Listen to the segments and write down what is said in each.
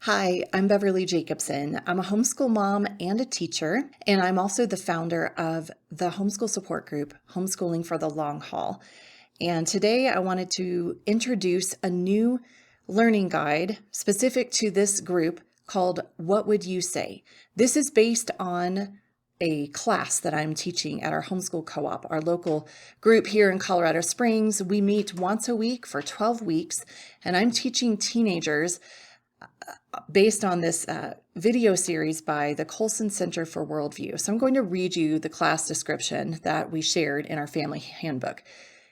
Hi, I'm Beverly Jacobson. I'm a homeschool mom and a teacher, and I'm also the founder of the homeschool support group, Homeschooling for the Long Haul. And today I wanted to introduce a new learning guide specific to this group called What Would You Say? This is based on a class that I'm teaching at our homeschool co-op, our local group here in Colorado Springs. We meet once a week for 12 weeks, and I'm teaching teenagers based on this video series by the Colson Center for Worldview. So I'm going to read you the class description that we shared in our family handbook.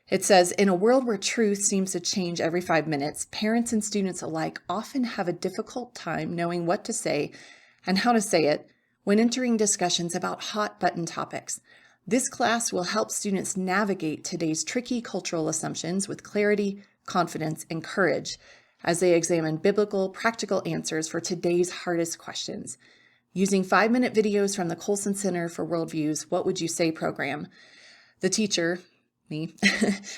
It says, in a world where truth seems to change every 5 minutes, parents and students alike often have a difficult time knowing what to say and how to say it when entering discussions about hot button topics. This class will help students navigate today's tricky cultural assumptions with clarity, confidence, and courage as they examine biblical, practical answers for today's hardest questions. Using 5-minute videos from the Colson Center for Worldview's What Would You Say program, the teacher, me,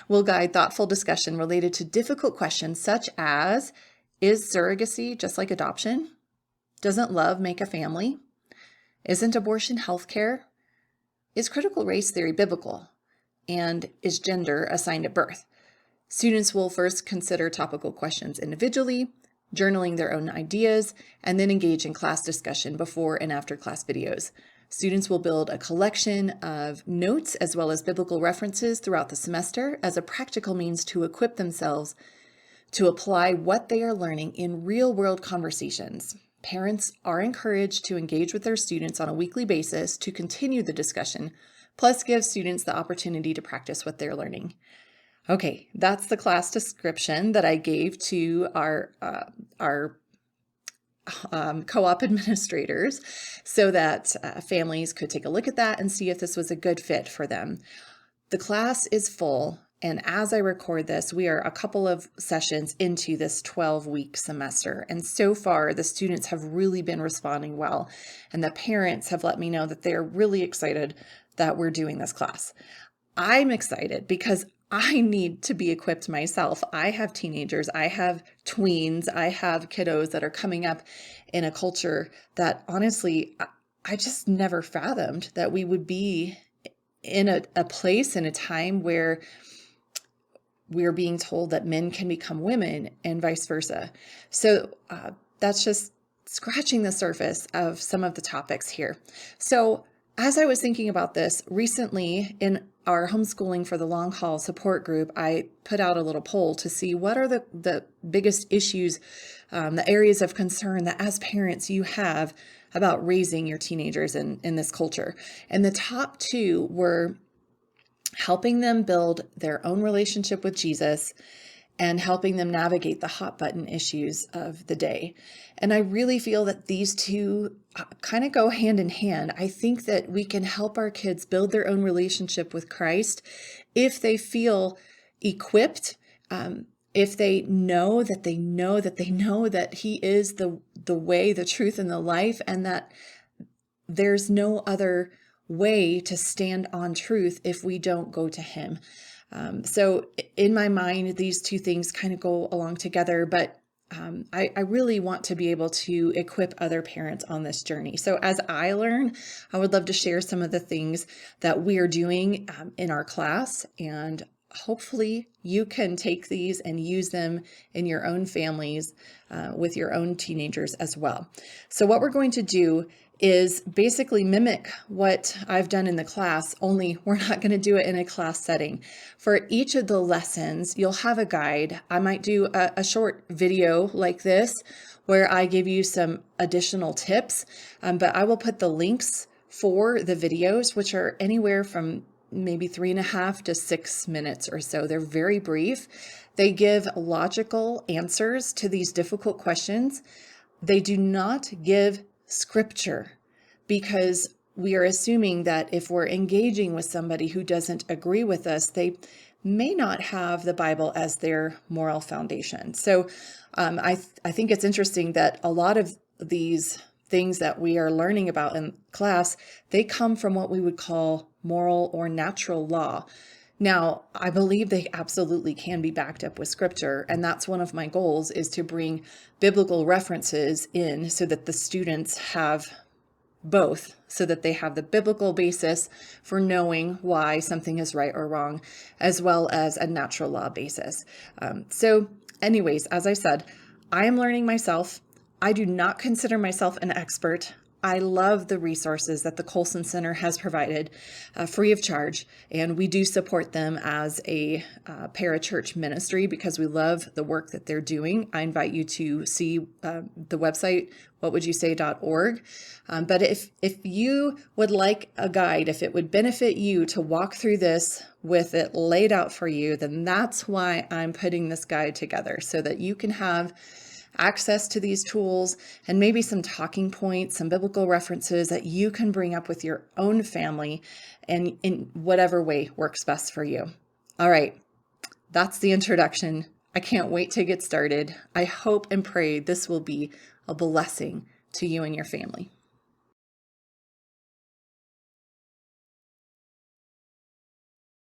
will guide thoughtful discussion related to difficult questions such as, is surrogacy just like adoption? Doesn't love make a family? Isn't abortion healthcare? Is critical race theory biblical? And is gender assigned at birth? Students will first consider topical questions individually, journaling their own ideas, and then engage in class discussion before and after class videos. Students will build a collection of notes as well as biblical references throughout the semester as a practical means to equip themselves to apply what they are learning in real-world conversations. Parents are encouraged to engage with their students on a weekly basis to continue the discussion, plus give students the opportunity to practice what they're learning. Okay, that's the class description that I gave to our co-op administrators so that families could take a look at that and see if this was a good fit for them. The class is full, and as I record this, we are a couple of sessions into this 12-week semester. And so far, the students have really been responding well, and the parents have let me know that they're really excited that we're doing this class. I'm excited because I need to be equipped myself. I have teenagers, I have tweens, I have kiddos that are coming up in a culture that honestly, I just never fathomed that we would be in a place in a time where we're being told that men can become women and vice versa. So that's just scratching the surface of some of the topics here. So as I was thinking about this recently in our Homeschooling for the Long Haul support group, I put out a little poll to see what are the biggest issues, the areas of concern that as parents you have about raising your teenagers in this culture. And the top two were helping them build their own relationship with Jesus and helping them navigate the hot button issues of the day. And I really feel that these two kind of go hand in hand. I think that we can help our kids build their own relationship with Christ if they feel equipped, if they know that they know that they know that He is the way, the truth, and the life, and that there's no other way to stand on truth if we don't go to Him. So in my mind, these two things kind of go along together, but I really want to be able to equip other parents on this journey. So as I learn, I would love to share some of the things that we are doing in our class, and hopefully you can take these and use them in your own families with your own teenagers as well. So what we're going to do is basically mimic what I've done in the class, only we're not going to do it in a class setting. For each of the lessons, you'll have a guide. I might do a short video like this where I give you some additional tips, but I will put the links for the videos, which are anywhere from maybe 3.5 to 6 minutes or so. They're very brief. They give logical answers to these difficult questions. They do not give scripture, because we are assuming that if we're engaging with somebody who doesn't agree with us, they may not have the Bible as their moral foundation. So I think it's interesting that a lot of these things that we are learning about in class, they come from what we would call moral or natural law. Now, I believe they absolutely can be backed up with scripture, and that's one of my goals, is to bring biblical references in so that the students have both, so that they have the biblical basis for knowing why something is right or wrong, as well as a natural law basis. So anyways, as I said, I am learning myself. I do not consider myself an expert. I love the resources that the Colson Center has provided free of charge, and we do support them as a parachurch ministry because we love the work that they're doing. I invite you to see the website, whatwouldyousay.org. But if you would like a guide, if it would benefit you to walk through this with it laid out for you, then that's why I'm putting this guide together, so that you can have access to these tools and maybe some talking points, some biblical references that you can bring up with your own family and in whatever way works best for you. All right, that's the introduction. I can't wait to get started. I hope and pray this will be a blessing to you and your family.